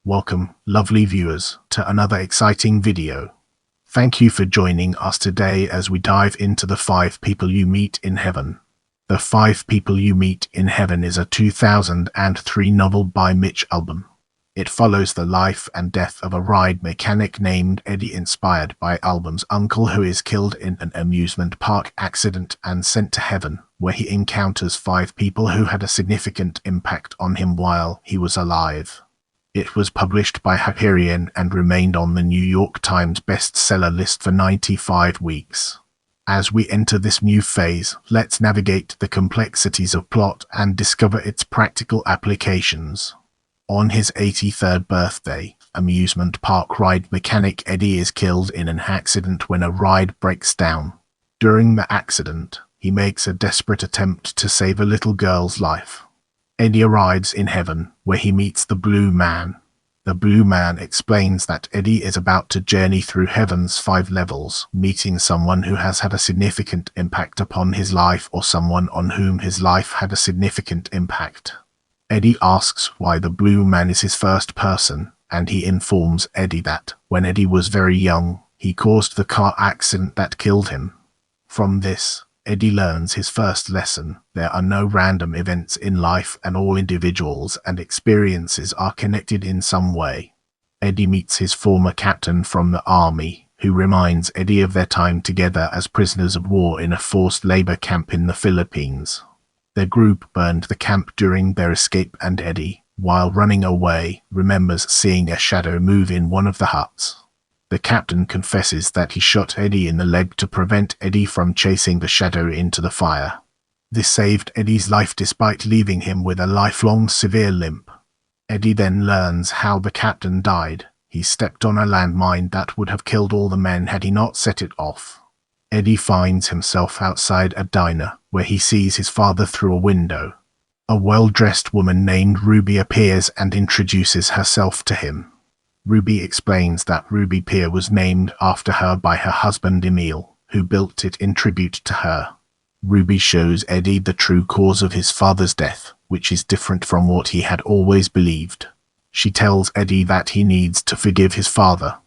Welcome, lovely viewers, to another exciting video. Thank you for joining us today as we dive into the 5 people you meet in heaven. The 5 People You Meet in Heaven is a 2003 novel by Mitch Albom. It follows the life and death of a ride mechanic named Eddie, inspired by Albom's uncle, who is killed in an amusement park accident and sent to heaven, where he encounters 5 people who had a significant impact on him while he was alive. It was published by Hyperion and remained on the New York Times bestseller list for 95 weeks. As we enter this new phase, let's navigate the complexities of plot and discover its practical applications. On his 83rd birthday, amusement park ride mechanic Eddie is killed in an accident when a ride breaks down. During the accident, he makes a desperate attempt to save a little girl's life. Eddie arrives in heaven, where he meets the Blue Man. The Blue Man explains that Eddie is about to journey through heaven's 5 levels, meeting someone who has had a significant impact upon his life or someone on whom his life had a significant impact. Eddie asks why the Blue Man is his first person, and he informs Eddie that, when Eddie was very young, he caused the car accident that killed him. From this, Eddie learns his first lesson: there are no random events in life, and all individuals and experiences are connected in some way. Eddie meets his former captain from the army, who reminds Eddie of their time together as prisoners of war in a forced labor camp in the Philippines. Their group burned the camp during their escape, and Eddie, while running away, remembers seeing a shadow move in one of the huts. The captain confesses that he shot Eddie in the leg to prevent Eddie from chasing the shadow into the fire. This saved Eddie's life despite leaving him with a lifelong severe limp. Eddie then learns how the captain died. He stepped on a landmine that would have killed all the men had he not set it off. Eddie finds himself outside a diner, where he sees his father through a window. A well-dressed woman named Ruby appears and introduces herself to him. Ruby explains that Ruby Pier was named after her by her husband Emil, who built it in tribute to her. Ruby shows Eddie the true cause of his father's death, which is different from what he had always believed. She tells Eddie that he needs to forgive his father.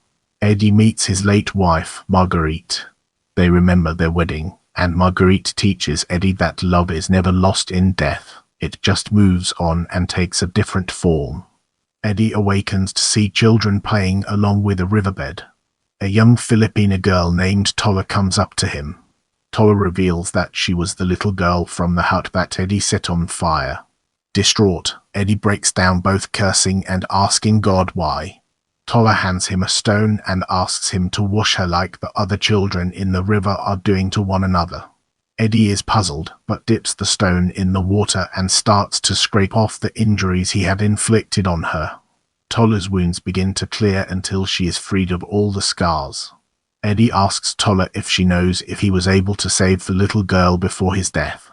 Eddie meets his late wife, Marguerite. They remember their wedding, and Marguerite teaches Eddie that love is never lost in death. It just moves on and takes a different form. Eddie awakens to see children playing along with a riverbed. A young Filipina girl named Tola comes up to him. Tola reveals that she was the little girl from the hut that Eddie set on fire. Distraught, Eddie breaks down, both cursing and asking God why. Tola hands him a stone and asks him to wash her like the other children in the river are doing to one another. Eddie is puzzled, but dips the stone in the water and starts to scrape off the injuries he had inflicted on her. Tola's wounds begin to clear until she is freed of all the scars. Eddie asks Tola if she knows if he was able to save the little girl before his death.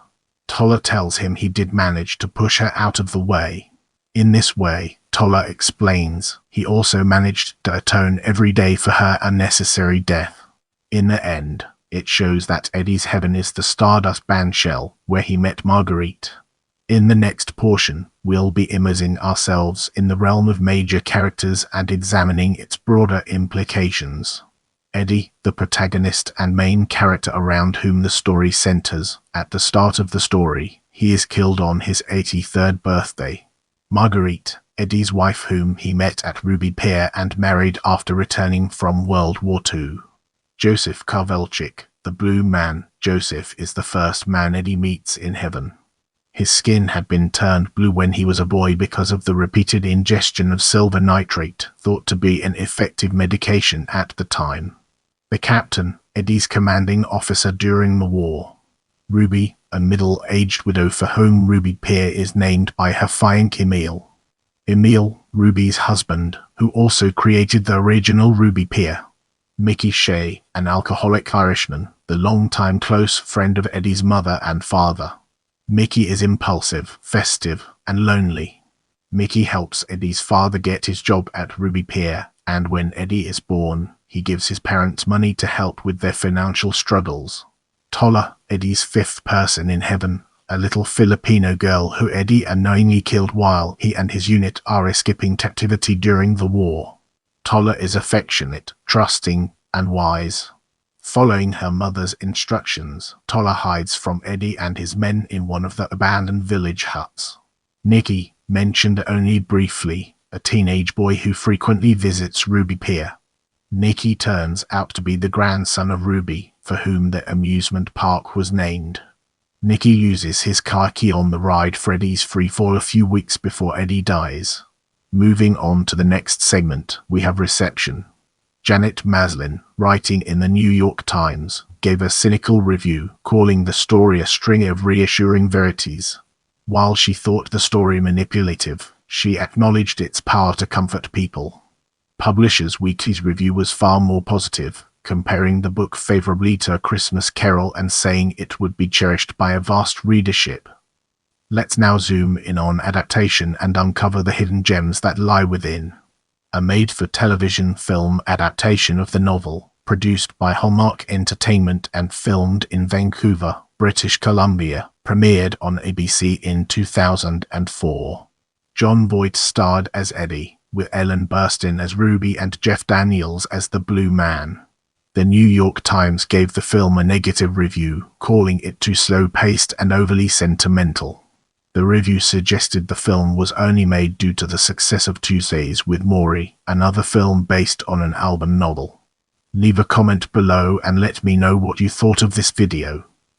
Tola tells him he did manage to push her out of the way. In this way, Tola explains, he also managed to atone every day for her unnecessary death. In the end, it shows that Eddie's heaven is the Stardust Bandshell, where he met Marguerite. In the next portion, we'll be immersing ourselves in the realm of major characters and examining its broader implications. Eddie, the protagonist and main character around whom the story centers. At the start of the story, he is killed on his 83rd birthday. Marguerite, Eddie's wife, whom he met at Ruby Pier and married after returning from World War II. Joseph Karvelchik, the Blue Man. Joseph is the first man Eddie meets in heaven. His skin had been turned blue when he was a boy because of the repeated ingestion of silver nitrate, thought to be an effective medication at the time. The captain, Eddie's commanding officer during the war. Ruby, a middle-aged widow for whom Ruby Pier is named by her fiancé Emil. Emil, Ruby's husband, who also created the original Ruby Pier. Mickey Shea, an alcoholic Irishman, the longtime close friend of Eddie's mother and father. Mickey is impulsive, festive, and lonely. Mickey helps Eddie's father get his job at Ruby Pier, and when Eddie is born, he gives his parents money to help with their financial struggles. Tola, Eddie's 5th person in heaven, a little Filipino girl who Eddie unknowingly killed while he and his unit are escaping captivity during the war. Tola is affectionate, trusting, and wise. Following her mother's instructions, Tola hides from Eddie and his men in one of the abandoned village huts. Nicky, mentioned only briefly, a teenage boy who frequently visits Ruby Pier. Nicky turns out to be the grandson of Ruby, for whom the amusement park was named. Nicky uses his car key on the ride Freddy's Free for a few weeks before Eddie dies. Moving on to the next segment, we have reception. Janet Maslin, writing in the New York Times, gave a cynical review, calling the story a string of reassuring verities. While she thought the story manipulative, she acknowledged its power to comfort people. Publishers Weekly's review was far more positive, comparing the book favorably to A Christmas Carol and saying it would be cherished by a vast readership. Let's now zoom in on adaptation and uncover the hidden gems that lie within. A made-for-television film adaptation of the novel, produced by Hallmark Entertainment and filmed in Vancouver, British Columbia, premiered on ABC in 2004. Jon Voight starred as Eddie, with Ellen Burstyn as Ruby and Jeff Daniels as the Blue Man. The New York Times gave the film a negative review, calling it too slow-paced and overly sentimental. The review suggested the film was only made due to the success of Tuesdays with Morrie, another film based on an Albom novel. Leave a comment below and let me know what you thought of this video.